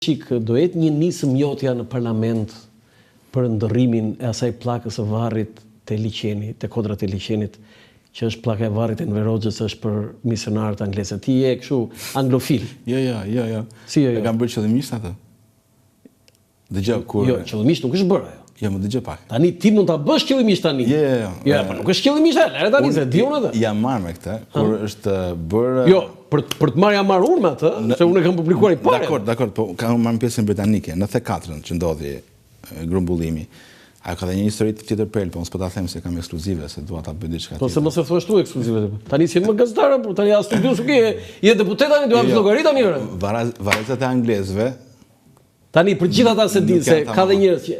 çik, do jetë një nisë mjotja në parlament për ndërrimin e asaj pllakës së varrit te liçeni, te kodrat e liçenit, që është pllaka e varrit e Enver Hoxhës, është për misionarët anglezë. Ti je kështu anglofil. Jo. Si jo? E kam bërë qëllimisht atë. Dëgjoj kur. Jo, qëllimisht nuk është bërë ajo. Jo, më dëgjoj pak. Tani ti mund ta bësh qëllimisht tani. Jo. Jo, po nuk është qëllimisht atë, tani se di unë atë. Jam marrë me këtë, kur është bërë. Jo, për të marrë jam marrë unë me atë, se unë e kam publikuar i parë. Dakor, po kam marrë pjesën britanike, në 94-ën që ndodhi grumbullimi. Ajo ka dhe një histori tjetër pel, po s'po ta them se kam ekskluzive, se dua ta bëj diçka tjetër. Po se mos e thuash tu ekskluzive. Tani si më gazetare, po tani as studiu s'u ke, je deputet tani, do të llogarit tani. Varrezat e anglezëve. Tani për gjithë ata se dinë se ka dhe njerëz që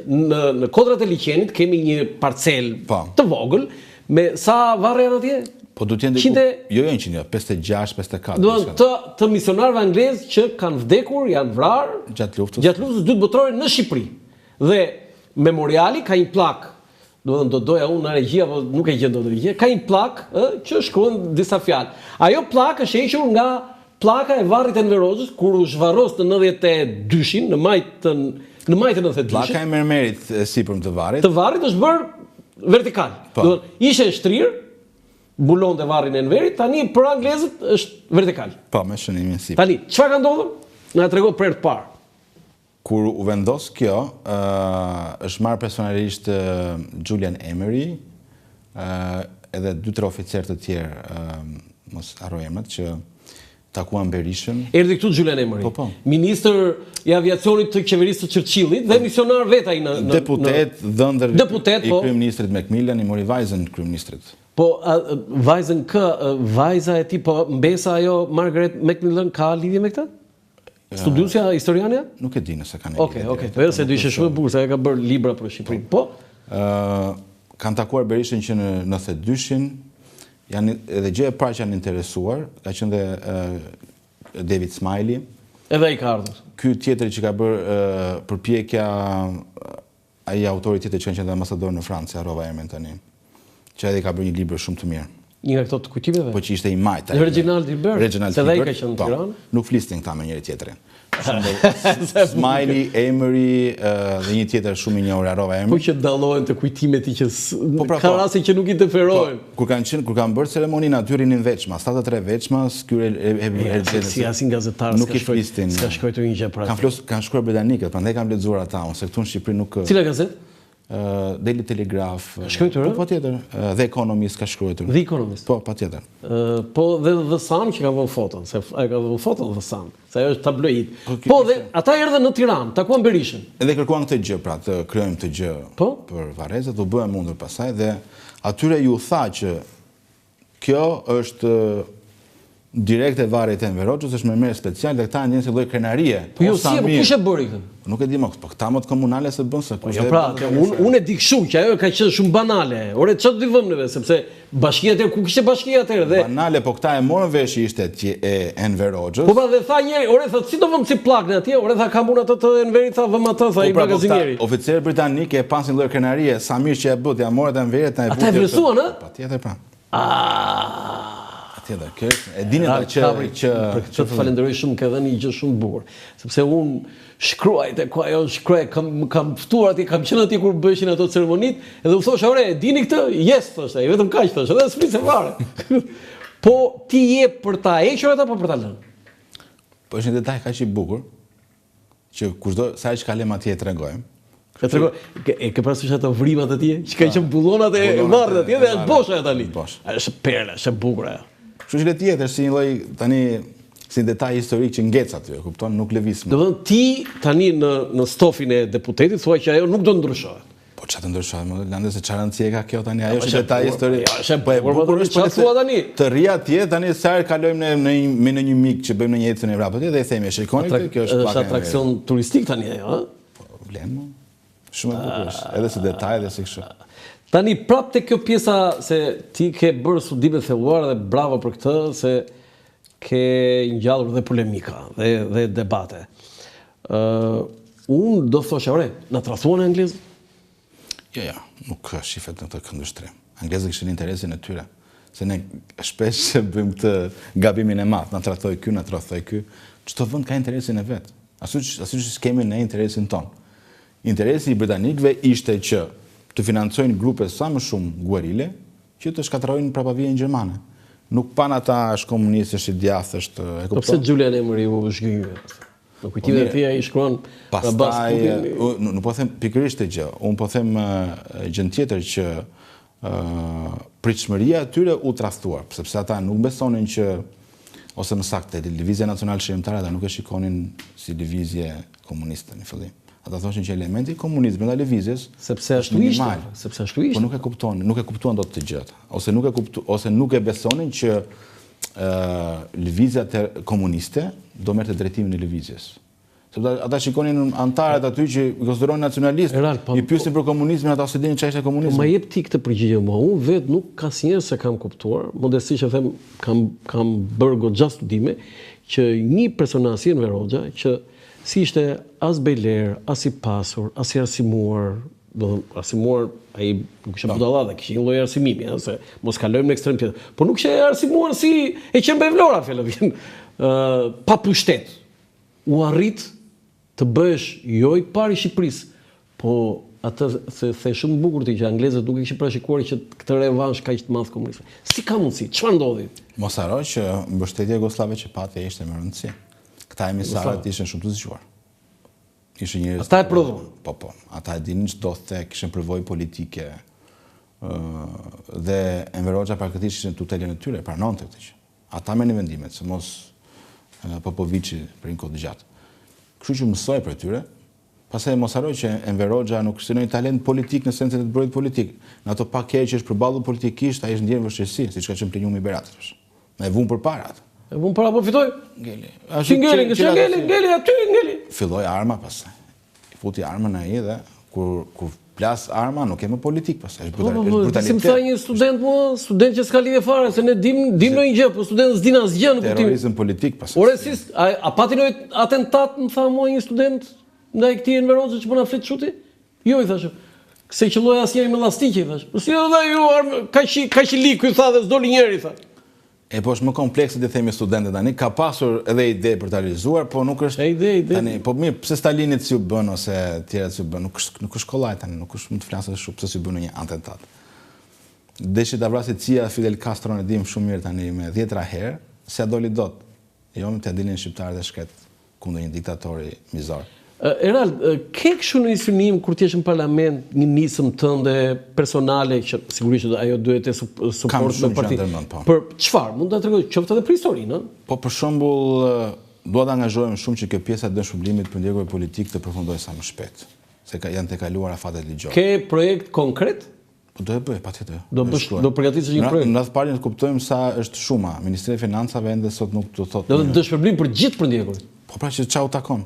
në kodrat e liçenit kemi një parcel të vogël me sa varre janë atje? Po do të jenë jo 100, 56, 54. Do të misionarëve anglezë që kanë vdekur, janë vrarë gjatë luftës dytë botërore në Shqipëri. Dhe memoriali ka një plak, do doja unë në regjia, po nuk e gjen dot regjia, ka një plak që shkruan disa fjalë. Ajo plak është hequr nga plaka e varrit e Enver Hoxhës kur u zhvarros në 92-shin, në maj të 92-shin. Plaka e mermerit sipër të varrit. Të varrit është bërë vertikal. Do ishte shtrirë, mbulonte varrin e Enverit, tani për anglezët është vertikal. Po, me shënimin sipër. Tani çfarë ka ndodhur? Na trego për të parë. Kur u vendos kjo, është marrë personalisht Julian Emery, edhe 2-3 oficerë të tjerë, mos harroj emrat, që takuan Berishën. Erdhi këtu Julian Emery. Po. Ministër i aviacionit të qeverisë së Churchillit dhe misionar vet ai në deputet dhëndër i po. kryeministrit Macmillan, i mori vajzën kryeministrit. Po vajzën vajza e tij, po mbesa ajo Margaret Macmillan ka lidhje me këtë? Studiusja historiania? Nuk e di nëse kanë lidhje. Okej. Po se do ishte shumë e bukur, se ai ka bërë libra për Shqipërinë. Po. Kanë takuar Berishën që në 92-shin. Janë edhe gjë e parë që janë interesuar, ka qenë dhe David Smiley. Edhe ai ka ardhur. Ky tjetër që ka bërë përpjekja, ai autori tjetër që ka qenë ambasador në Francë, harrova emrin tani. Që edhe ka bërë një libër shumë të mirë. Një nga këto të kujtimeve? Po që ishte i majt. Reginald Dilbert. Se dhe ai ka qenë në Tiranë. Nuk flisnin këta me njëri tjetrin. Smiley, Emery dhe një tjetër shumë i njohur, harrova emrin. Po që dallohen të kujtimet i që ka raste që nuk interferojnë. Kur kanë bërë ceremoninë aty rinin veçma, 73 veçma, si asin gazetar nuk i flisnin. S'ka shkruar një gjë për atë. Kanë shkruar britanikët, prandaj kam lexuar ata, se këtu në Shqipëri nuk. Cila gazetë? Daily Telegraph. Shkruar? Po patjetër. The Economist ka shkruar. The Economist. Po patjetër. Po dhe The Sun që ka vënë foton, se ai ka vënë foton The Sun, se ajo është tabloid. Po dhe ata erdhën në Tiranë, takuan Berishën. Edhe kërkuan këtë gjë, pra të krijojmë këtë gjë për varrezat, u bëhen mundur pasaj dhe atyre ju tha që kjo është direkt e varrit e Enver Hoxhës, është mermer special dhe këta ndjen si lloj krenarie. Po jo, si kush e bëri këtë? Nuk e di më, po këta më të komunale se bën se kush. Jo pra, unë e di kështu që ajo ka qenë shumë banale. Ore çfarë do të vëmë neve, sepse bashkia atëherë ku kishte bashkia atëherë dhe banale, po këta e morën vesh ishte e Enver Hoxhës. Po pa dhe tha njëri, ore tha si do vëmë si pllakën atje, ore tha kam unë atë të Enverit, tha vëmë atë, tha i magazinieri. Oficerët britanikë e pasin lloj krenarie, sa mirë që e bët, ja morën Enverit, na e butë. Ata e vlerësuan, ë? Patjetër pra. E dini që për këtë të falenderoj shumë, ka dhënë një gjë shumë bukur, sepse unë shkruaj tek ajo shkruaj, kam ftuar atje, kam qenë atje kur bëshin ato ceremonitë, edhe u thosha, ore, dini këtë? Yes, thoshte ai, vetëm kaq thoshte, edhe s'flisë fare. Po ti je për ta hequr ata apo për ta lënë? Po është një detaj kaq i bukur që kushdo sa që kalem atje e tregojmë. E ke parasysh ato vrimat atje, që ka qenë bullonat e varrit atje dhe është bosh ajo tani. Është perla, është bukur ajo. Kështu që le të jetë si një lloj tani si detaj historik që ngec aty, e kupton, nuk lëviz më. Do të thënë ti tani në stofin e deputetit thua që ajo nuk do ndryshohet. Po çfarë të ndryshohet, më lande se çfarë rëndësie ka kjo tani, ajo është detaj historik. Po e bukur është çfarë thua tani? Të rri atje tani sa herë kalojmë në një mik që bëjmë në një ecën në Evropë atje dhe i themi, shikoni këtë, kjo është pak. Është atraksion turistik tani ajo, ë? Po vlen. Shumë e bukur është, edhe si detaj edhe si kështu. Tani prap te kjo pjesa se ti ke bërë studime thelluara dhe bravo për këtë, se ke ngjallur dhe polemika dhe debate. Unë do thosha, ore, na tradhuan anglezët? Jo, nuk shifet në të këndvështrim. Anglezët kishin interesin e tyre. Se ne shpesh bëjmë këtë gabimin e madh, na tradhoi ky, na tradhoi ky. Çdo vend ka interesin e vet. Ashtu që kemi në interesin ton. Interesi i britanikëve ishte që të financojnë grupe sa më shumë guerile që të shkatërrojnë prapavijen gjermane. Nuk pan ata është komunist, është i djathtë, është e kupton. Po pse Julian Emery u zgjyë? Në kujtimin e tij ai shkruan pastaj nuk po them pikërisht të gjë. Un po them gjën tjetër që pritshmëria e tyre u tradhtuar, sepse ata nuk besonin që ose më saktë Lëvizja Nacionale Shqiptare ata nuk e shikonin si lëvizje komuniste në fillim. Ata thoshin që elementi i komunizmit nga lëvizjes sepse ashtu ishte. Po nuk e kuptuan dot të gjëra. Ose nuk e besonin që lëvizja komuniste do merrte drejtimin e lëvizjes. Sepse ata shikonin antarët aty që i konsideronin nacionalistë, i pyesin për komunizmin, ata se dinin çfarë ishte komunizmi. Po ma jep ti këtë përgjigje më. Unë vetë nuk asnjëherë se kam kuptuar, modestisht e them, kam bërë goxha studime që një personazh si Enver Hoxha që si ishte as bejler, as i pasur, as i arsimuar, arsimuar ai nuk ishte budallada, kishte një lloj arsimimi, se mos kalojmë në ekstrem tjetër. Po nuk ishte arsimuar si e qembë Vlora fjalën. Pa pushtet. U arrit të bësh jo i pari i Shqipërisë, po atë the shumë bukur ti që anglezët nuk e kishin parashikuar që këtë revansh kaq të madh komunistëve. Si ka mundësi? Çfarë ndodhi? Mos haro që mbështetja jugoslave që pati ishte me rëndësi. Këta emisarët ishin shumë të zgjuar. Ishin njerëz. Ata e prodhuan. Po. Ata e dinin çdo the, kishin përvojë politike. Dhe Enver Hoxha praktikisht ishte në tutelën e tyre, pranonte këtë gjë. Ata merrnin vendimet, se mos Popoviçi për një kohë të gjatë. Kështu që mësoj për tyre. Pastaj mos harroj që Enver Hoxha nuk kishte ndonjë talent politik në sensin e të bërit politik. Në ato pak që është përballur politikisht, ai është ndjerë vështirësi, siç ka qenë Plenumi Beratësh. Me vun përpara atë. E vun para po fitoi? Ngeli. Ngeli aty. Filloi arma pastaj. I futi armën ai dhe kur plas arma nuk e më politik pastaj. Është brutalitet. Si më tha një student që s'ka lidhje fare, se ne dim ndonjë gjë, po studenti s'din asgjë në kuptim. Terrorizëm politik pastaj. Ore si a pati një atentat, më tha mua një student ndaj këtij Enver Hoxhës që po na flet çuti? Jo, i thashë. Se qelloi asnjëri me llastike, i thash. Po si edhe ju kaq i lik, i tha dhe s'doli njëri, tha. E po është më komplekse të themi studentët tani, ka pasur edhe ide për ta realizuar, po nuk është ide. Tani, po mirë, pse Stalinit si u bën ose tjerët si u bën, nuk është kollaj tani, nuk është më të flasë shumë pse si u bën një atentat. Deshi ta vrasë CIA Fidel Castro e dim shumë mirë tani me 10 herë, se doli dot. Jo më të dilin shqiptarët e shkret kundër një diktatori mizor. Erald, ke kështu në insinuim kur ti je në parlament një nisëm tënde personale që sigurisht ajo duhet të suport me partinë. Për çfarë? Mund ta tregoj qoftë edhe për historinë, ëh? Po për shembull, dua të angazhohem shumë që kjo pjesa e dëshpërimit për ndjerjeve politik të përfundojë sa më shpejt, se janë të kaluara fatet ligjore. Ke projekt konkret? Po do e bëj, patjetër. Do përgatisësh një projekt. Në radhë parë të kuptojmë sa është shuma. Ministria e Financave ende sot nuk do thotë. Do dëshpërim për gjithë përndjekut. Po pra që çau takon.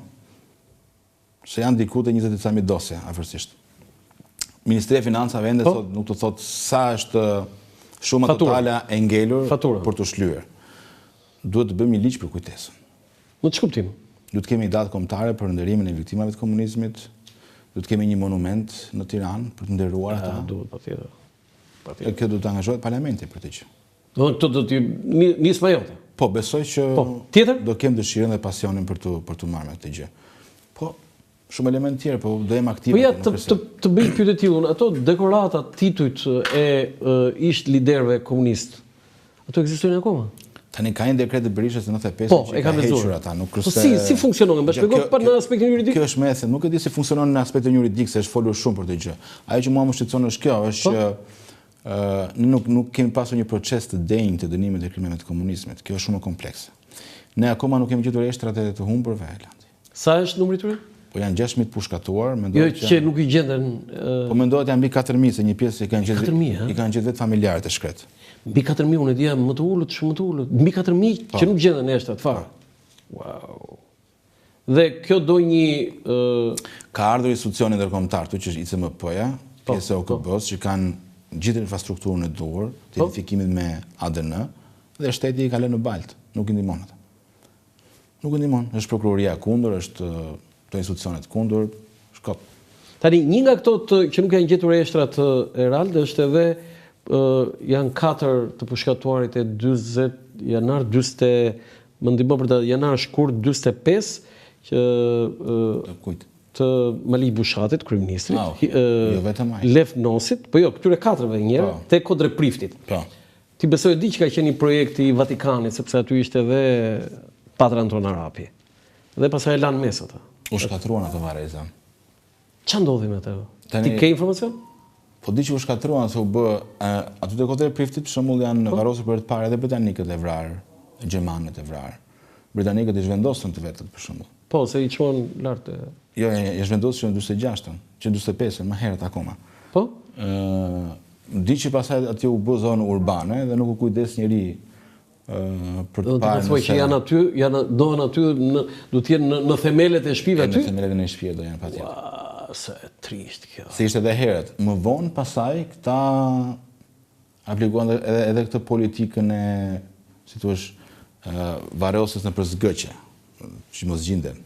Se janë diku të 20.000 dosje, afërsisht. Ministria e Financave ende sot nuk do thotë sa është shuma totale e ngelur për të shlyer. Duhet të bëjmë një ligj për kujtesën. Në ç'kuptim? Duhet të kemi një datë kombëtare për ndërimin e viktimave të komunizmit. Duhet të kemi një monument në Tiranë për të nderuar ata. Duhet patjetër. Kjo do të angazhohet parlamenti për të gjë. Do të nis më jote. Po, besoj që do kem dëshirën dhe pasionin për të marrë me këtë gjë. Po, shumë element tjerë, po do jem aktive. Po ja, të bëj pyetje të tilla, ato dekoratat, titujt e ish liderëve komunistë, ato ekzistojnë akoma? Tani ka një dekret të Berishës në 95 që ka hequr ata, nuk është. Po si funksionon? Më shpjegoj pa në aspektin juridik. Kjo është më e thënë, nuk e di si funksionon në aspektin juridik, se është folur shumë për këtë gjë. Ajo që mua më shqetëson është kjo, është që nuk kemi pasur një proces të denjë të dënimit të krimeve të komunizmit. Kjo është shumë komplekse. Ne akoma nuk kemi gjetur eshtrat e të humbërve e Landi. Sa është numri i tyre? Po janë 6.000 pushkatuar, mendohet që nuk i gjenden. Po mendohet janë mbi 4.000, se një pjesë i kanë gjetur vetë familjarët e shkret. Mbi 4.000 unë e dija më të ulët, shumë më të ulët. Mbi 4.000 që nuk gjenden eshtrat fare. Wow. Dhe kjo do një ka ardhur institucioni ndërkombëtar, që është ICMP-ja, pjesë e OKB-s, që kanë gjithë infrastrukturën e duhur të identifikimit me ADN, dhe shteti i ka lënë në baltë, nuk i ndihmon ata. Nuk i ndihmon, është prokuroria kundër, është të institucionet kundër, shkop. Tani, një nga këto që nuk janë gjetur eshtrat Erald, është edhe janë 4 të përshkatuarit e 20 janar, më ndihmo për të janar shkurt 45, që të Mali Bushatit, kryeministrit, Lev Nosit, po jo, këtyre katrëve njëra, te Kodre Priftit. Ti besoj di që ka qenë një projekt i Vatikanit, sepse aty ishte edhe Patra Anton Arapi. Dhe pasaj e lanë mes ata. U shkatruan ato Vareza. Qa ndodhi me të? Ti ke informacion? Po di që u shkatruan, se u bë, aty te Kodre Priftit, për shembull janë varrosur për të parë edhe britanikët e vrarë, gjermanët e vrarë. Britanikët i zhvendosën të vetët, për shembull. Po, se i çon lart. Jo, e zhvendosën në 46-ën, që 45-ën, më herët akoma. Po? Di që pasaj aty u bë zonë urbane dhe nuk u kujdes njëri për të parë nëse... që janë aty, dohen aty, du t'jenë në themelet e shtëpive aty? Në themelet e shtëpive do janë patjetër. Se trisht kjo. Se ishte edhe herët. Më vonë pasaj këta aplikuan edhe këtë politikën e, si thua, varrosjes në përzgëqe, që mos gjinden.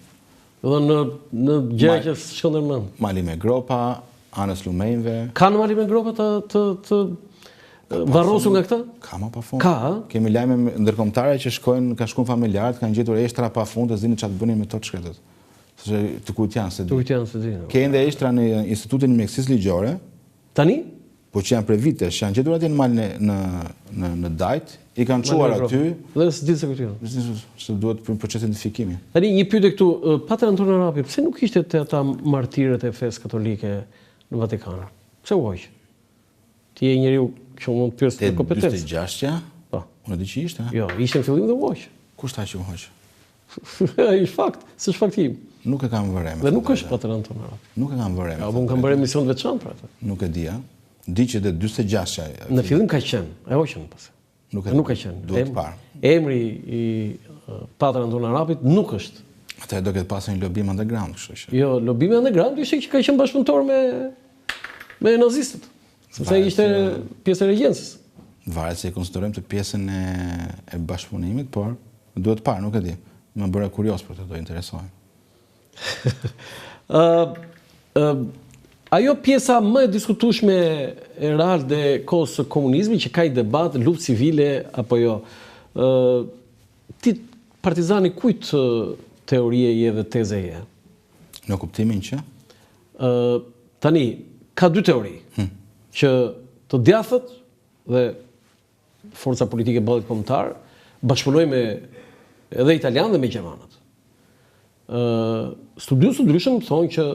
Dhe në gjëra që shkëndër mend. Mali me gropa, anës lumejnve. Ka në Mali me gropa të varrosur nga këta? Ka ma pa fund. Ka, Kemi lajme ndërkombëtare që ka shkuar familjarët, kanë gjetur eshtra pa fund, të zini çfarë bënin me to të shkretët. Se të kujt janë se di. Ke ende eshtra në Institutin e Mjekësisë Ligjore. Tani? Po që janë për vitesh, janë gjetur atje në mal në Dajt, i kanë çuar aty. Dhe s'di se këtu janë. Se duhet për proces identifikimi. Tani një pyetje këtu, Patra Anton Arapi, pse nuk ishte te ata martirët e fesë katolike në Vatikan? Pse u hoq? Ti je njeriu që mund të pyes për kompetencë. Te 46-ja? Po. Unë di që ishte. Jo, ishte në fillim dhe u hoq. Kush tha që u hoq? Është fakt, s'është faktim. Nuk e kam vërejme. Dhe nuk është Patra Anton Arapi. Nuk e kam vërejme. Ja, unë kam bërë emision të veçantë për atë. Nuk e dia. Di që te 46-ja. Në fillim ka qenë, e hoqën pas. Nuk ka qenë. Duhet të parë. Emri i Patra Anton Arapit nuk është. Atë do ketë pasur një lobim underground, kështu që. Jo, lobimi underground ishte që ka qenë bashkëpunëtor me nazistët. Sepse ishte pjesë e regjencës. Varet se e konsiderojmë të pjesën e bashkëpunimit, por duhet të parë, nuk e di. Më bëre kurios për të do interesojmë. Ajo pjesa më e diskutueshme e rrallë dhe kohës së komunizmit që ka i debat, luftë civile apo jo. Ti partizani kujt teorie je dhe teze je? Në kuptimin që? Tani, ka dy teori. Që të djathët dhe forca politike ballit kombëtar bashkëpunojnë me edhe italianë dhe me gjermanët. Studiues të ndryshëm thonë që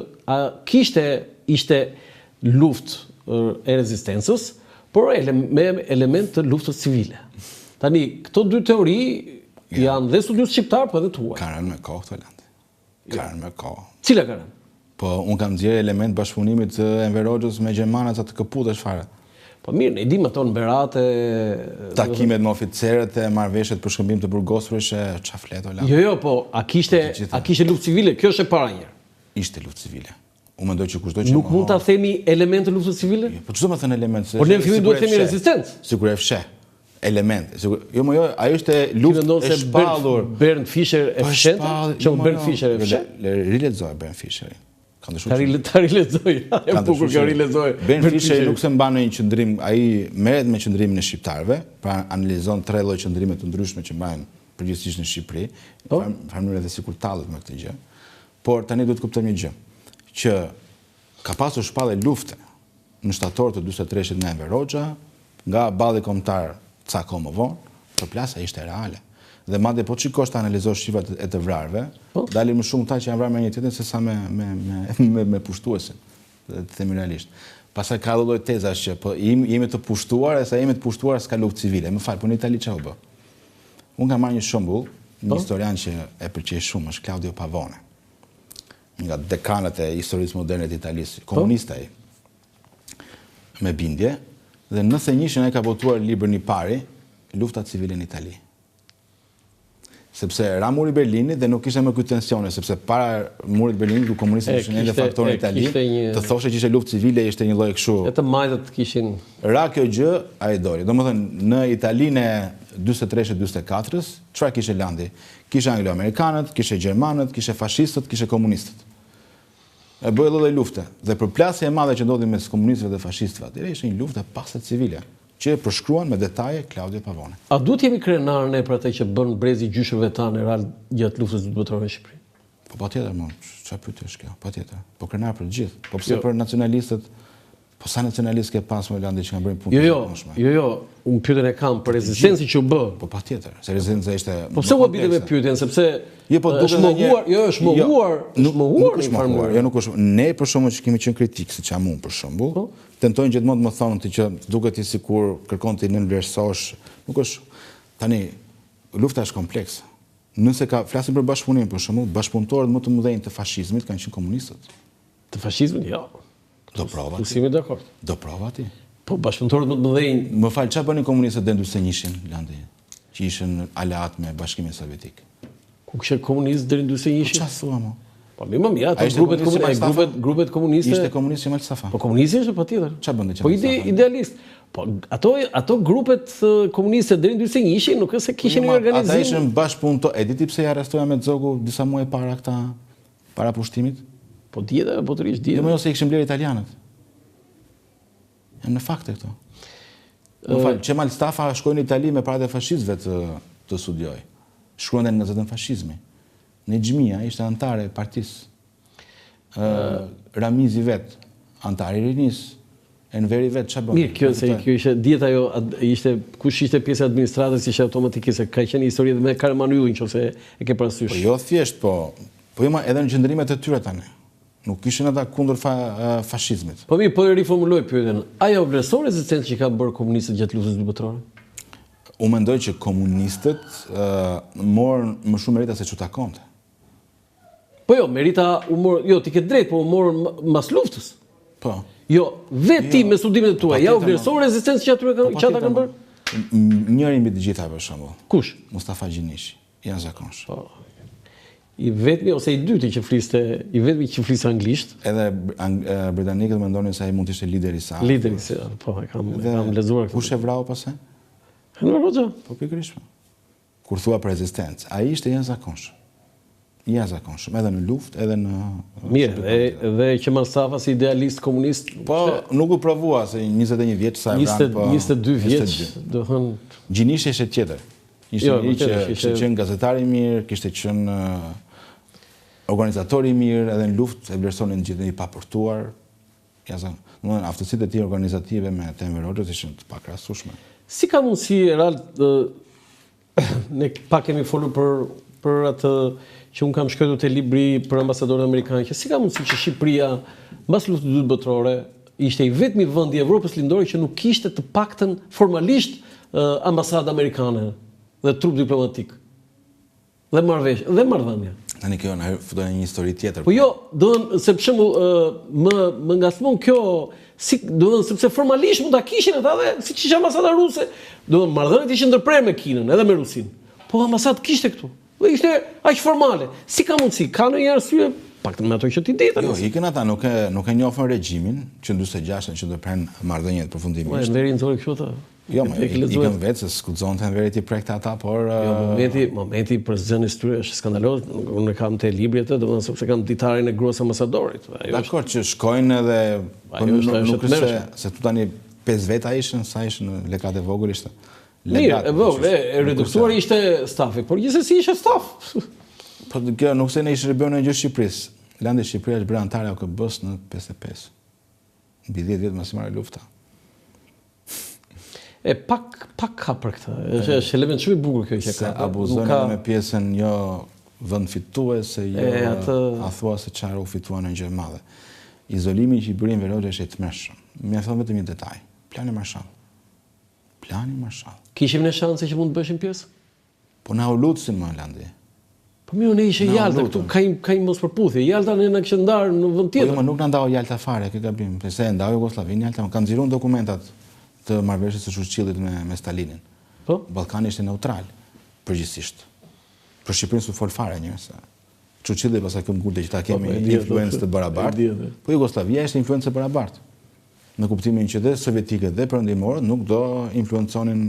ishte luftë e rezistencës, por me element të luftës civile. Tani, këto dy teori janë dhe studiues shqiptar, po edhe tuaj. Ka rënë me kohë këto lande. Ka rënë me kohë. Cila ka rënë? Po, unë kam nxjerrë element bashkëpunimit të Enver Hoxhës me gjermanët sa të këputesh fare. Po mirë, ne dimë ato në berate... Takimet me oficerët e marrëveshjet për shkëmbim të burgosurish e çfarë flet o lart. Jo, po, a kishte luftë civile? Kjo është e para njëherë. Ishte luftë civile. Unë mendoj që kushdo që nuk mund ta themi element të luftës civile? Po çdo më thënë element. Por në fillim duhet të themi rezistencë. Sigur e fsheh. Element. Jo, ajo ishte luftë e shpallur. Bernd Fischer e fshet? Që Bernd Fischer e fshet? Rilexoj Bernd Fischer. Ta rilexoj. E bukur kjo rilexoj. Bernd Fischer nuk se mban në një qendrim, ai merret me qendrimin e shqiptarëve, pra analizon tre lloj qendrime të ndryshme që mbajnë përgjithsisht në Shqipëri, në mënyrë edhe sikur tallet me këtë gjë. Por tani duhet të kuptojmë një gjë, që ka pasur shpallje lufte në shtator të 43-shit me Enver Hoxha, nga balli kombëtar ca kohë më vonë, përplasja ishte reale. Dhe madje po shikosh të analizosh shifrat e të vrarëve, dalin më shumë ta që janë vrarë me një tjetrin se sa me pushtuesin, të themi realisht. Pastaj ka lloj tezash që po jemi të pushtuar, e sa jemi të pushtuar s'ka luftë civile. Më fal, po në Itali çfarë u bë? Unë kam marrë një shembull, një historian që e pëlqej shumë, është Claudio Pavone. Nga dekanët e historisë moderne të Italisë, komunist ai. Me bindje, dhe në 91 ai ka botuar librin i pari, Lufta civile në Itali. Sepse ra muri Berlinit dhe nuk kishte më ky tensione, sepse para murit Berlinit ku komunistët ishin ende faktorë në Itali, të thoshe që ishte luftë civile, ishte një lloj kështu. Të majtët kishin ra kjo gjë, ai dori. Domethënë në Italinë e 43-44-s, çfarë kishte landi? Kishte anglo-amerikanët, kishte gjermanët, kishte fashistët, kishte komunistët. E bëi lloj lufte. Dhe përplasja e madhe që ndodhi mes komunistëve dhe fashistëve atëherë ishte një luftë pastë civile, që e përshkruan me detaje Claudio Pavone. A duhet jemi krenar ne për atë që bën brezi gjyshëve tanë rall gjatë luftës botërore në Shqipëri? Po patjetër, çfarë pyetje është kjo? Patjetër. Po krenar për gjithë. Po pse për nacionalistët? Po sa nacionalistë ke pas në Holandë që kanë bërë punë? Jo, unë pyetjen e kam për rezistencën që u bë. Po patjetër, se rezistenca ishte. Po pse u bide me pyetjen, sepse është mohuar, Nuk është. Ne për shkakun që kemi qenë kritik, siç jam unë për shembull, tentojnë gjithmonë të më thonë ti që duket ti sikur kërkon ti nënvlerësosh, nuk është. Tani lufta është komplekse. Nëse flasim për bashkëpunim për shembull, bashkëpunëtorët më të mëdhenj të fashizmit kanë qenë komunistët. Të fashizmit, jo. Do prova ti. Jemi dakord. Do prova ti. Po bashkëpunëtorët më të mëdhenj. Më fal, çfarë bënin komunistët deri në 41-shin Landi, që ishin aleat me Bashkimin Sovjetik? Ku kishin komunistë deri në 41-shin? Çfarë thua më? Po më mirë, ato grupet komuniste. Ishte komunist Kemal Safa. Po komunisti është patjetër. Çfarë bën Po idealist. Po ato grupet komuniste deri në 41-shin nuk është se kishin një organizim. Ata ishin bashkëpunëtor. E di ti pse ja arrestoja me Zogu disa muaj para këta para pushtimit? Po dieta apo tërësh dieta. Jo, se i kishin blerë italianët. Janë në fakte këto. Më fal, Kemal Stafa shkoi në Itali me paratë e fashistëve të studioj. Shkruante në gazetën Fashizmi. Në Xhmia ishte antare e partisë. Ramizi vet, antari i Rinis. Enveri vet çfarë bën? Mirë, kjo ishte dieta jo ishte kush ishte pjesë e administratës ishte automatikisht se ka qenë histori me Karaman Ju nëse e ke parasysh. Po jo thjesht, po jo edhe në qendrimet e tyre tani. Nuk ishin ata kundër fashizmit. Po mirë, po e riformuloj pyetjen. Ajo vlerëson rezistencën që kanë bërë komunistët gjatë luftës botërore? Unë mendoj që komunistët morën më shumë merita se çu takonte. Po jo, merita u morën, jo, ti ke drejt, po u morën mbas luftës. Po. Jo, vetë me studimet e tua, ja u vlerëson rezistencën që ata kanë bërë? Njëri mbi të gjitha për shembull. Kush? Mustafa Gjinishi, jashtëzakonshëm. Po. I vetmi ose i dyti që fliste anglisht. Edhe britanikët mendonin se ai mund të ishte lideri i saj. Lideri i saj, po, kam lexuar këtë. Kush e vrau pastaj? Enver Hoxha. Po pikërisht. Kur thua për rezistencë, ai ishte jashtëzakonshëm. Jashtëzakonshëm, edhe në luftë, edhe në mirë, edhe Kemal Safa si idealist komunist. Po, nuk u provua se 21 vjeç sa e vran, po 22 vjeç, do thënë. Gjinishi ishte tjetër. Ishte një që kishte qenë gazetar i mirë, kishte qenë organizator i mirë, edhe në luftë e vlerësonin gjithë i papërtuar. Domethënë aftësitë e tij organizative me Enver Hoxhën ishin të pakrahasueshme. Si ka mundësi Erald, ne pak kemi folur për atë që un kam shkruar te libri për ambasadorët amerikanë, që si ka mundësi që Shqipëria mbas luftës së dytë botërore ishte i vetmi vend i Evropës lindore që nuk kishte të paktën formalisht ambasadë amerikane dhe trup diplomatik. Dhe marrëdhënie. Tani kjo na futon në një histori tjetër. Po jo, domthon se për shembull më ngasmon kjo, domthon sepse formalisht mund ta kishin ata dhe siç ishte ambasada ruse, domthon marrëdhëniet ishin ndërprerë me Kinën edhe me Rusin. Po ambasadë kishte këtu. Dhe ishte aq formale. Si ka mundsi? Ka ndonjë arsye? Paktën me ato që ti ditë. Jo, ikën ata, nuk e njohën regjimin që në 46-ën që ndërpren marrëdhëniet përfundimisht. Po Enveri nxori kështu ta. Jo, ikën vetë se skuxonte Enveri ti prekte ata, por momenti për zënës tyre është skandaloz. Unë kam te libri atë, domethënë sepse kam ditarin e gruas ambasadorit. Dakor që shkojnë edhe nuk është se tu tani 5 veta ishin, sa ishin lekat e vogël ishte. Mirë, e vogël, e reduktuar ishte stafi, por gjithsesi ishte staf. Po kjo nuk se ne ishte bërë në gjë Shqipërisë. Landi Shqipëria është bërë antare AKB-s në 55. Mbi 10 vjet pas marrë lufta. E pak ka për këtë. Është element shumë i bukur kjo që ka. Abuzon me pjesën jo vend fituese, jo a thua se çfarë u fituan në gjë e madhe. Izolimi që i bëri Enver Hoxha është i tmerrshëm. Mjafton vetëm një detaj. Plani Marshall. Plani Marshall. Kishim ne shanse që mund të bëshim pjesë? Po na u lutsin më Landi. Po mirë, ne ishte Jalta, këtu ka një mospërputhje. Jalta ne na kishte ndarë në vend tjetër. Po jo, nuk na ndau Jalta fare, ke gabim. Pse e ndau Jugosllavin Jalta, kanë nxjerrur dokumentat të marrëveshjes së Këshillit me Stalinin. Po? Ballkani ishte neutral përgjithsisht. Për Shqipërinë s'u fol fare njerëz. Këshilli pastaj këmbë ngurtë që ta kemi influencë të barabartë. Po Jugosllavia ishte influencë e barabartë. Në kuptimin që dhe sovjetikët dhe perëndimorët nuk do influenconin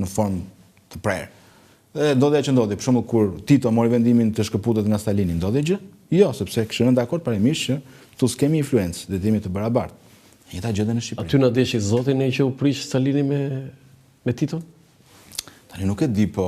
në formë të prerë. Dhe ndodhja që ndodhi, për shembull kur Tito mori vendimin të shkëputet nga Stalini, ndodhi gjë? Jo, sepse kishte rënë dakord parimisht që tu s'kemi influencë, dhe jemi të barabartë. Njëta gjë në Shqipëri. Aty na deshi zotin që u prish Stalini me Titon? Tani nuk e di, po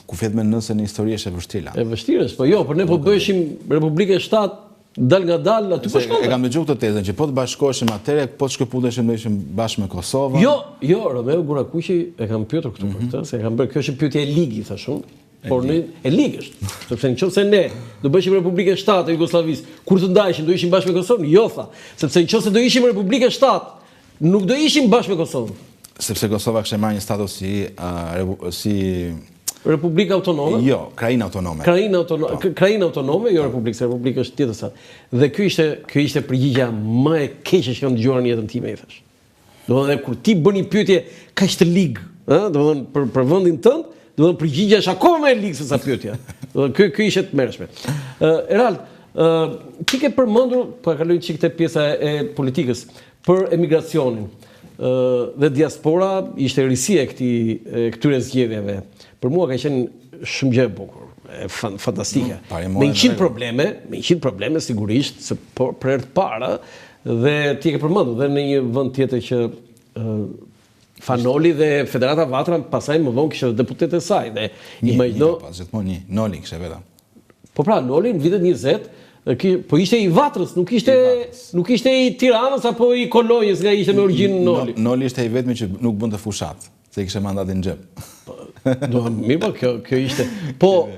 ku flet me nëse në histori është e vështira. E vështirë është, po jo, por ne po bëheshim Republikë e Shtatë dal nga dal aty po shkon. E kam dëgjuar këtë tezën që po të bashkoheshim atëre, po të shkëputeshim do ishim bashkë me Kosovën. Jo, Romeo Gurakuqi e kam pyetur këtu për këtë, se e kam bërë, kjo është pyetje e ligit thashun, por ne e ligë është, sepse nëse ne do bëheshim Republikë e Shtatë e Jugosllavisë, kur të ndajeshim do ishim bashkë me Kosovën? Jo tha, sepse nëse do ishim Republikë e Shtatë, nuk do ishim bashkë me Kosovën. Sepse Kosova kishte marrë një status si Republikë autonome? Jo, krajinë autonome. Krajinë autonome, jo Republikë, se Republikë është tjetër sa. Dhe kjo ishte përgjigja më e keqe që kam dëgjuar në jetën time, i thash. Domethënë kur ti bën një pyetje kaq të ligë, domethënë për vendin tënd, domethënë përgjigja është akoma më e ligë se sa pyetja. Domethënë kjo ishte të mërshme. Erald, ti ke përmendur, po kaloj çik te pjesa e politikës, për emigracionin. Dhe diaspora ishte risia e këtyre zgjedhjeve. Për mua ka qenë shumë gjë e bukur, fantastike. Me 100 probleme sigurisht, se për herë të parë dhe ti e ke përmendur dhe në një vend tjetër që Fanoli dhe Federata Vatra pasaj më vonë kishte deputet e saj dhe imagjino gjithmonë Noli kishte vetëm. Po pra, Noli në vitet 20 po ishte i Vatrës, nuk ishte i Tiranës apo i Kolonjës nga ishte me origjinë Noli. Noli ishte i vetmi që nuk bënte fushat, se i kishte mandatin në xhep. Mirë, po kjo ishte. Po,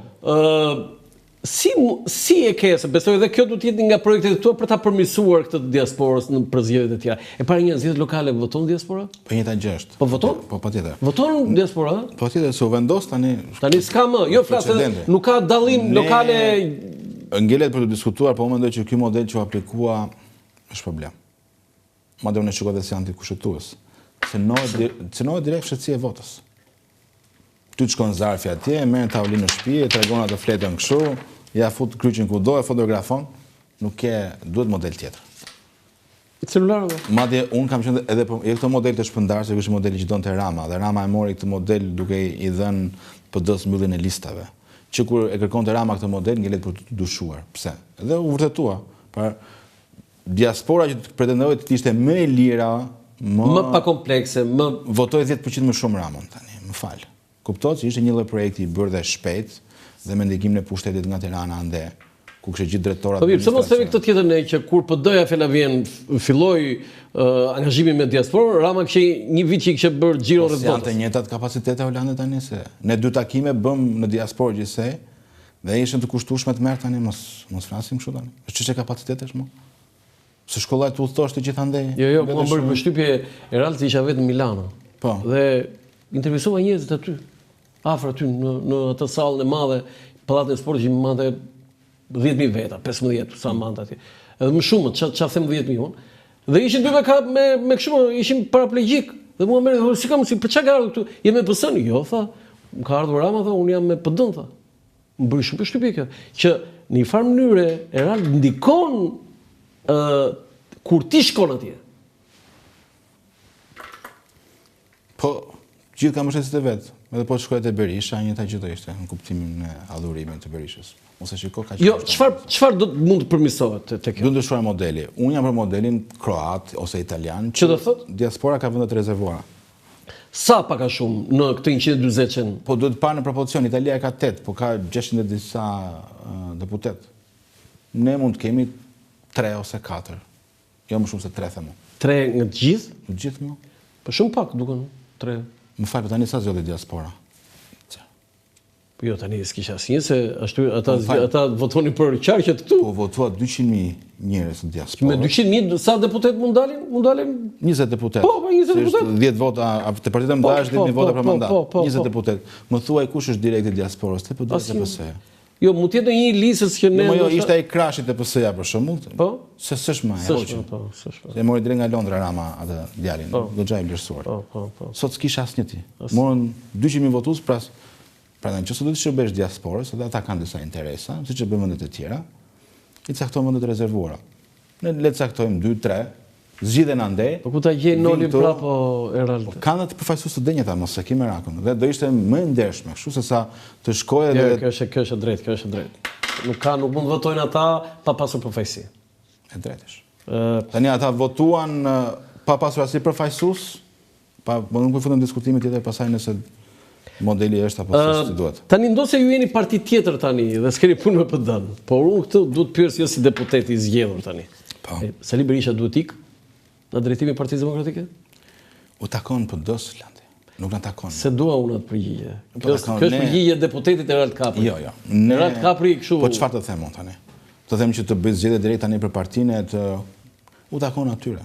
si e ke, se besoj dhe kjo du t'jetë nga projektet tua për ta përmirësuar këtë diasporës në përzgjedhjet e tjera. E para një zgjedhje lokale voton diaspora? Po njëta gjë është. Po voton? Po patjetër. Voton diaspora? Po patjetër, se u vendos tani. Tani s'ka më, jo flasë, nuk ka dallim lokale. Ngelet për të diskutuar, po mendoj që ky model që u aplikua është problem. Madje unë shikoj dhe si antikushtetues. Cënohet direkt shqetësia e votës. Ty të shkon zarfi atje, merr tavolinë në shtëpi, e tregon atë fletën kështu, ja fut kryqin kudo, e fotografon, nuk ke, duhet model tjetër. Celularëve. Madje unë kam qenë edhe këto model të shpërndarë, se kështë modeli që donte Rama, dhe Rama e mori këtë model duke i dhënë PD-s mbylljen e listave. Që kur e kërkonte Rama këtë model, ngelet për të dushuar. Pse? Dhe u vërtetua. Par diaspora që pretendoi të ishte më e lira, më pa komplekse, votoi 10% më shumë Ramën tani, më fal. Kuptohet se ishte një lloj projekti i bërë dhe shpejt dhe me ndikimin e pushtetit nga Tirana ande, ku kishte gjithë drejtorat. Po mirë, pse mos themi këtë tjetër ne që kur PD-ja Felavien filloi angazhimin me diasporën, Rama kishte një vit që kishte bërë xhiro rreth botës. Janë të njëjtat kapacitete Holande tani se ne 2 takime bëm në diasporë gjithsej dhe ishin të kushtueshme të merr tani mos flasim kështu tani. Është çështje kapacitetesh më. Se shkollaj të udhëtosh të gjithandej. Jo, më bërë përshtypje Erald se isha vetë në Milano. Po. Dhe intervistova njerëzit aty, afër aty në atë sallën e madhe, pallatin e sportit që mante 10.000 veta, 15 sa mante atje. Edhe më shumë, ç'a them 10.000 unë. Dhe ishin dy me kështu, ishin paraplegjik. Dhe mua merr, si kam si për çka ka ardhur këtu? Jam me PS-n? Jo, tha. Më ka ardhur Rama, tha, unë jam me PD-n, tha. Më bëri shumë përshtypje kjo, që në një farë mënyre Erald ndikon kur ti shkon atje. Po, gjithë kam mbështetësit e vet. Edhe po shkoj te Berisha, njëta gjë do ishte në kuptimin e adhurimit të Berishës. Ose shiko ka Jo, çfarë do mund të përmirësohet te kjo? Do ndryshuar modeli. Unë jam për modelin kroat ose italian, që do thotë diaspora ka vende të rezervuara. Sa pak a shumë në këtë 140 Po duhet parë në propocion, Italia ka 8, po ka 600 e disa deputet. Ne mund të kemi 3 ose 4. Jo më shumë se 3 themu. 3 nga të gjithë? Në gjithë më? Po shumë pak duken 3. Më fal, po tani sa zgjodhi diaspora? Po jo, tani s'kisha asnjë se ashtu ata votonin për qarqet këtu. Po votua 200.000 njerëz në diasporë. Me 200.000 sa deputet mund dalin? Mund dalin 20 deputet. Po, 20 deputet. 10 vota, te partitë më dash 10.000 vota për mandat. 20 deputet. Më thuaj kush është direkt i diasporës, te PD-ja apo PS-ja? Jo, mund të jetë një listës që ne. Jo, ishte ai krashit e PS-ja për shembull. Po. Se s'është më ajo. Po. Se mori drejt nga Londra Rama atë djalin. Goxha i vlerësuar. Po. Sot s'kisha asnjë ti. Morën 200.000 votues pras. Prandaj nëse do të shërbesh diasporës, edhe ata kanë disa interesa, siç e bën vendet e tjera, i caktojnë vendet e rezervuara. Ne le të caktojmë 2-3, zgjidhen andej. Po ku ta gjej Noli prapo Erald? Kanë të përfaqësues të denjata mos e kimë rakun. Dhe do ishte më e ndershme, kështu se sa të shkojë edhe kjo është drejt. Nuk mund votojnë ata pa pasur përfaqësi. E drejtësh. Tani ata votuan pa pasur asnjë përfaqësues, pa nuk po futëm diskutime tjetër pasaj nëse modeli është apo si duhet. Tani ndosë ju jeni parti tjetër tani dhe s'keni punë me PD-n, por unë këtë duhet pyes jo si deputet i zgjedhur tani. Po. Sali Berisha duhet ikë në drejtimin e Partisë Demokratike? U takon PD-s Landi. Nuk na takon. Se dua unë atë përgjigje. Kjo është përgjigje deputetit Erald Kapri. Jo. Erald Kapri kështu. Po çfarë të them unë tani? Të them që të bëj zgjedhje drejt tani për partinë u takon atyre.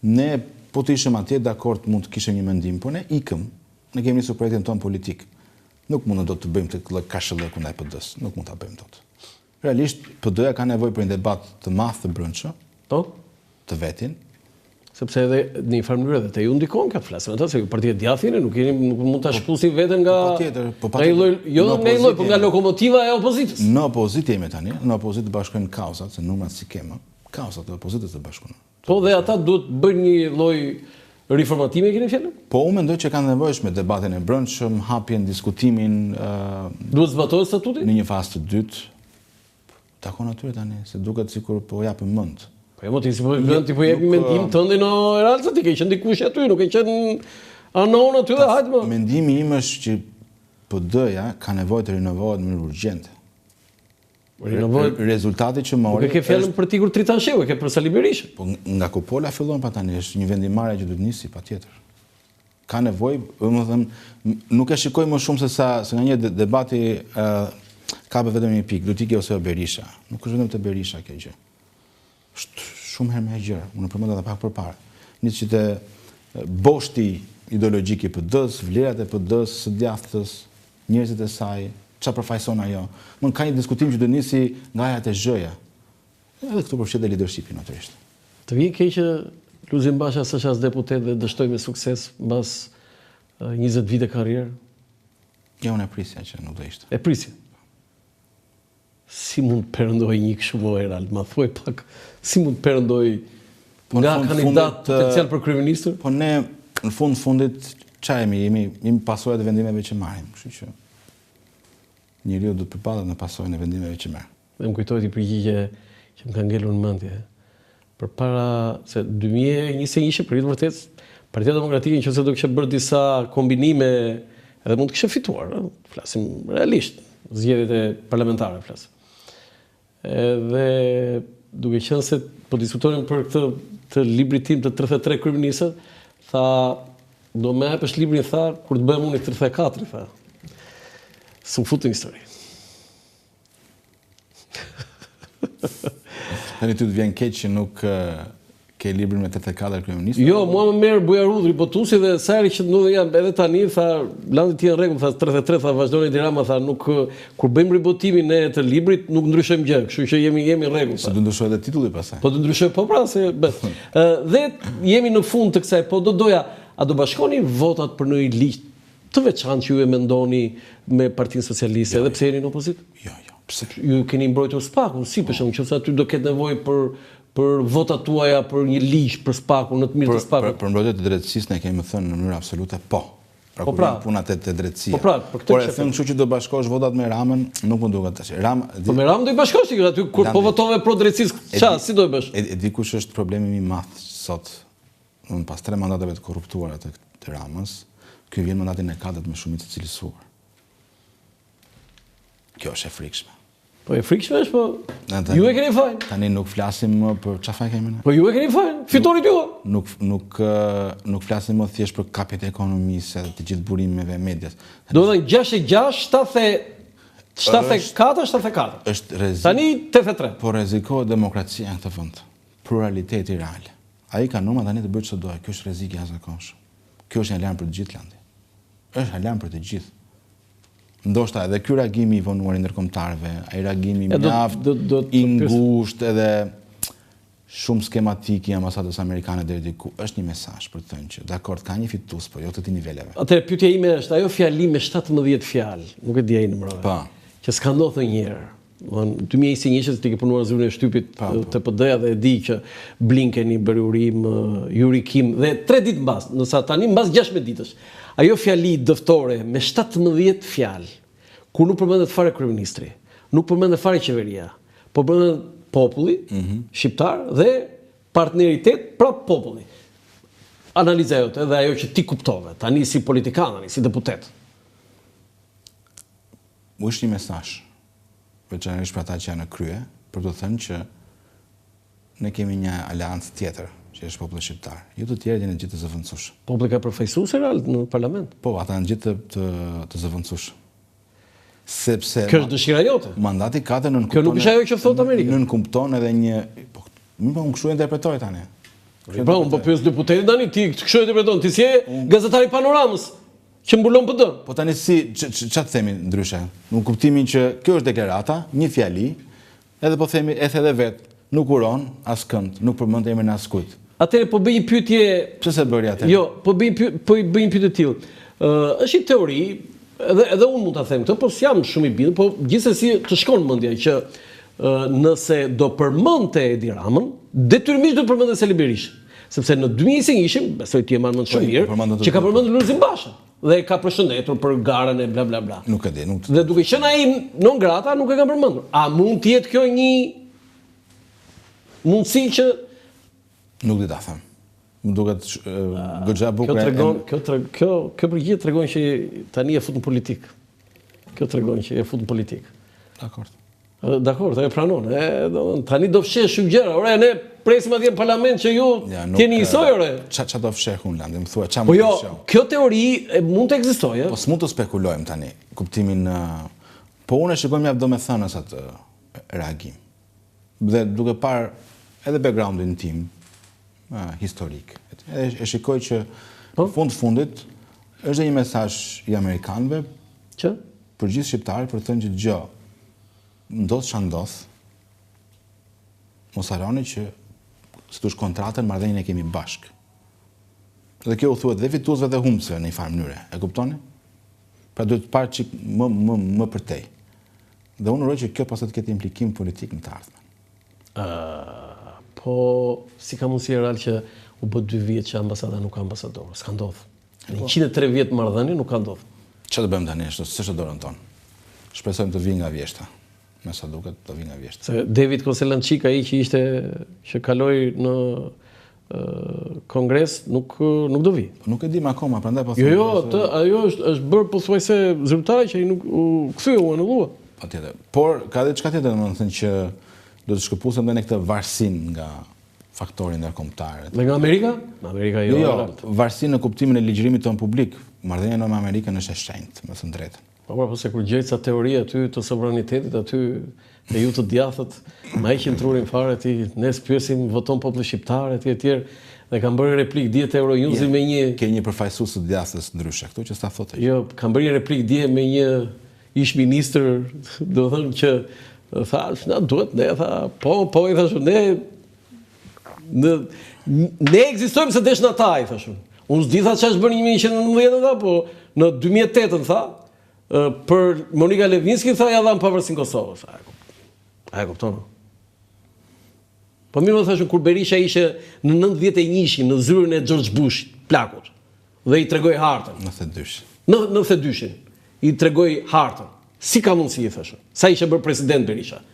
Ne po të ishim atje dakord mund të kishim një mendim, por ne ikëm. Ne kemi nisur projektin ton politik. Nuk mund do të bëjmë të kashëllë kundaj PD-s, nuk mund ta bëjmë dot. Realisht PD-ja ka nevojë për një debat të madh të brendshëm, të vetin, sepse edhe në një farë mënyrë edhe te ju ndikon ka flasëm atë se ju partia djathtë nuk mund ta shpusin veten nga nga lokomotiva e opozitës. Në opozitë jemi tani, në opozitë bashkojnë kauzat, se numrat si kemë, kauzat e opozitës të bashkojnë. Po dhe ata duhet bëjnë një lloj riformatimi, keni fjalën? Po unë mendoj që kanë nevojshme debatin e brendshëm, hapjen, diskutimin. Duhet zbatohet statuti? Në një fazë të dytë. Takon atyre tani, se duket sikur po japim mend. Po jo, ti po jepi mendim tënd në Erald, se ti ke qenë dikush aty, nuk ke qenë anon aty dhe hajt më. Mendimi im është që PD-ja ka nevojë të rinovohet në mënyrë urgjente. Rezultati që mori. Nuk e ke fjalën për Tigur Tritansheu, e ke për Sali Berishën. Po nga kupola fillon pa tani, është një vendimarrje që duhet nisi patjetër. Ka nevojë, domethënë, nuk e shikoj më shumë se nga një debati ka vetëm një pikë, duhet ikë ose Berisha. Nuk është vetëm te Berisha kjo gjë. Është shumë herë më e gjëra. Unë përmend edhe pak përpara. Nisi te boshti ideologjik i PD-s, vlerat e PD-s, së djathtës, njerëzit e saj, çfarë përfaqëson ajo. Mund ka një diskutim që do nisi nga ajat e zhëja. Edhe këtu përfshihet edhe leadershipi natyrisht. Të vjen keq që Luzin Basha s'është as deputet dhe dështoi me sukses mbas 20 vite karrierë. Ja, unë e prisja që nuk do ishte. E prisja. Si mund perëndoj një kështu më Erald, ma thuaj pak, si mund perëndoj nga kandidat potencial për kryeministër? Po ne në fundit çfarë jemi pasojat e vendimeve që marrim, kështu që njeriu do të përballet në pasojën e vendimeve që merr. Dhe më kujtohet një përgjigje që më ka ngelur në mendje. Përpara se 2021 ishte për vërtet Partia Demokratike nëse do kishte bërë disa kombinime edhe mund të kishte fituar, flasim realisht, zgjedhjet e parlamentare flas. Edhe duke qenë se po diskutonin për këtë librin tim të 33 kryeministët, tha do më japësh librin, tha, kur të bëhem unë 34, tha. S'u futë në histori. Tani ty të vjen keq që nuk ke librin me 34 kryeministë? Jo, mua më merr Bujar Udhri Botusi dhe sa herë që ndodhe jam edhe tani, tha, Landi ti në rregull, tha 33, tha vazhdoni Edi Rama, tha nuk kur bëjmë ribotimin e të librit nuk ndryshojmë gjë, kështu që jemi në rregull. Se do ndryshojë edhe titulli pastaj. Po do ndryshojë, po pra se dhe jemi në fund të kësaj, po do doja, a do bashkoni votat për një ligj të veçantë që ju e mendoni me Partinë Socialiste, edhe pse jeni në opozitë? Jo, pse? Ju keni mbrojtur SPAK-un, si për shembull, nëse aty do ketë nevojë për votat tuaja për një ligj për SPAK-un, në të mirë të SPAK-ut. Për mbrojtje të drejtësisë ne kemi thënë në mënyrë absolute po. Po pra, punat e drejtësia. Po pra, për këtë. Por e them kështu që do bashkosh votat me Ramën, nuk më duket tash. Po me Ramën do i bashkosh ti aty kur po votove pro drejtësisë, çfarë, si do e bësh? E di kush është problemi më i madh sot, pas 3 mandateve të korruptuara të Ramës, ky vjen mandatin e 4 me shumicë të cilësuar. Kjo është e frikshme. Po e frikshme është, po ju e keni fajin. Tani nuk flasim më për çfarë fajin kemi ne. Po ju e keni fajin, fitorit ju. Nuk flasim më thjesht për kapjet e ekonomisë dhe të gjithë burimeve e medias. Do të thënë 66, 74. Është rrezik. Tani 83. Po rrezikohet demokracia në këtë vend. Pluraliteti real. Ai ka numra tani të bëjë çdo doja. Ky është rrezik i jashtëzakonshëm. Ky është një alarm për të gjithë Landi. Është alarm për të gjithë. Ndoshta edhe ky reagimi i vonuar i ndërkombëtarëve, ai reagimi mjaft i ngushtë edhe shumë skematik i ambasadës amerikane deri diku, është një mesazh për të thënë që dakord ka një fitues, po jo të këtij niveleve. Atëherë pyetja ime është, ajo fjali me 17 fjalë, nuk e di ai numërove. Po. Që s'ka ndodhur një herë. Në 2021 se ti ke punuar zyrën e shtypit të PD-ja dhe e di që Blinkeni bëri urim, Yuri Kim dhe 3 ditë mbas, nësa tani mbas 16 ditësh. Ajo fjali dëftore me 17 fjalë, kur nuk përmendet fare kryeministri, nuk përmendet fare qeveria, po përmendet populli shqiptar dhe partneritet pra populli. Analiza jote dhe ajo që ti kuptove, tani si politikan, tani si deputet. u ishte një mesazh, veçanërisht për ata që janë në krye, për të thënë që ne kemi një aleancë tjetër, që është populli shqiptar. Ju të tjerët janë gjithë të zëvendësueshëm. Populli ka përfaqësuar Seralt në parlament. Po, ata janë gjithë të zëvendësueshëm. Sepse kjo është dëshira jote. Mandati 4 nën kupton. Kjo nuk është ajo që thot Amerika. Nën kupton edhe një, po, unë kështu interpretoj tani. Po, unë po pyes deputetin tani, ti kështu interpreton, ti si je gazetari Panoramës, që mbulon PD. Po tani ç'të themi ndryshe? Në kuptimin që kjo është deklarata, një fjali, edhe po themi edhe vet, nuk uron askënd, nuk përmend emrin askujt. Atëherë po bëj një pyetje. Pse se bëri atë? Jo, po bëj një pyetje të tillë. Është një teori, edhe unë mund ta them këtë, po s'jam shumë i bindur, po gjithsesi të shkon mendja që nëse do përmendte Edi Ramën, detyrimisht do të përmendte Sali Berisha. Sepse në 2021 ishim, besoj ti e marr mend shumë mirë, që ka përmendur Lulzim Basha dhe ka përshëndetur për garën e bla bla bla. Nuk e di, nuk. Dhe duke qenë ai non grata, nuk e kanë përmendur. A mund të jetë kjo një mundësi që nuk di ta them. Më duket goxha bukur. Kjo përgjigje tregon që tani e fut në politik. Kjo tregon që e fut në politik. Dakor. Dakor, e pranon. Tani do fshesh shumë gjëra. Ore, ne presim atje në parlament që ju t'jeni njësoj, ore. Qa do fsheh unë, Landi? Më thua, qa po më jo, fsheh? kjo teori mund të ekzistojë. Po s'mund të spekulojmë tani, kuptimin... Po unë e shikoj mjaft domethënës atë reagim. Dhe duke parë edhe backgroundin tim, historik. E shikoj që në fundit është një mesazh i amerikanëve që për gjithë shqiptarët për të thënë që gjë ndodh ç'a ndodh. Mos harroni që s'tush kontratën marrëdhënien e kemi bashk. Dhe kjo u thuhet dhe fituesve dhe humbësve në një farë mënyre. E kuptoni? Pra duhet të parë çik më përtej. Dhe unë uroj që kjo pastaj të ketë implikim politik në të ardhmen. Po si ka mundësi real që u bë 2 vjet që ambasada nuk ka ambasador? S'ka ndodhur. Në 103 vjet marrëdhënie nuk ka ndodhur. Çfarë do bëjmë tani? S'është dorën tonë. Shpresojmë të vijë nga vjeshta. Me sa duket të vijë nga vjeshta. Se David Koselançik ai që kaloi në Kongres nuk do vi. Nuk e dim akoma, prandaj po them. Jo, ajo është bërë pothuajse zyrtare që ai nuk u kthye u anullua. Patjetër. Por ka edhe çka tjetër, domethënë që do të shkëpusem edhe këtë varësinë nga faktori ndërkombëtar. Dhe nga Amerika? Në Amerika jo. Jo, varësinë në kuptimin e ligjërimit ton publik. Marrëdhënia me Amerikën është e shenjtë, me thënë drejtën. Po se kur gjej ca teori aty të sovranitetit, aty e ju të djathët, ma heqin trurin fare ti, ne s'pyesim voton populli shqiptar etj etj, dhe kanë bërë replik dje te Euronews me një ke një përfaqësues të djathës ndryshe këtu që s'ta thotë. Jo, kanë bërë replik dje me një ish ministër, do të thënë që thash, na duhet ne tha, po I thashun ne ekzistojmë se desh na ta I thashun. Unë s'di tha ç'është bërë në 1990 tha, po në 2008 tha, për Monika Lewinsky tha ja dhan pavarësinë Kosovës. A e kupton? Po mirë më thashun kur Berisha ishe në 91-shin në zyrën e George Bush, plakut, dhe I tregoi hartën. 92. Në 92-shin I tregoi hartën. Si ka mundësi I thashun? Sa ishe bërë president Berisha?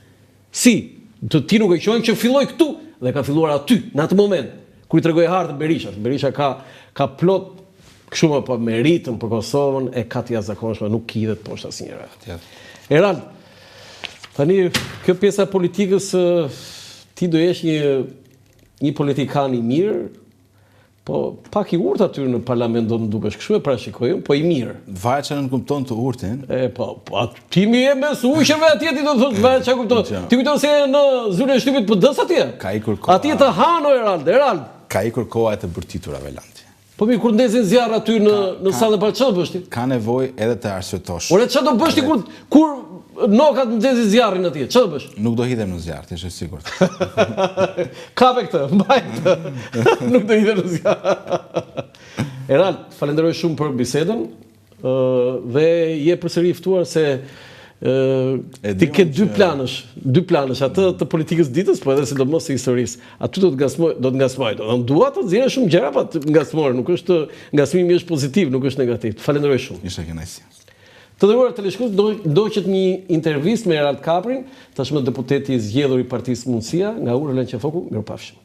Si? Ti nuk e qojnë që filloi këtu dhe ka filluar aty, në atë moment, kur I tregoi hartën Berisha. Berisha ka plot kështu më po meritën për Kosovën e ka të jashtëzakonshme, nuk kidet poshtë asnjëra. Erald, tani kjo pjesa politikës ti do jesh një politikan I mirë, po pak I urtë aty në parlament do të dukesh kështu e parashikoj, po I mirë. Varet çfarë kupton të urtin? Po ti më je me suqeve atje ti do të thosh varet çfarë kupton. Ti kujton se në zyrën e shtypit PD-s atje? Ka ikur koha. Atje të hano Erald. Ka ikur koha e të bërtiturave Lanti. Po mi kur ndezin zjarr aty në sallën para çfarë do bësh ti? Ka nevojë edhe të arsyetosh. Ore çfarë do bësh ti kur nokat ndezin zjarrin atje? Çfarë do bësh? Nuk do hidhem në zjarr, ti je I sigurt. Kape këtë, mbaj këtë. Nuk do hidhem në zjarr. Erald, falenderoj shumë për bisedën dhe je përsëri I ftuar se ti ke dy planësh, atë të politikës ditës, po edhe sidomos të historisë. Aty do të ngasmoj. Do dua të nxjerrë shumë gjëra pa të ngasmuar, nuk është ngasmimi është pozitiv, nuk është negativ. Falenderoj shumë. Ishte kënaqësi. Të nderuar teleshikues, ndoqet një intervistë me Erald Kaprin, tashmë deputeti I zgjedhur I Partisë Mundësia nga Ura Lënqefoku. Mirupafshim.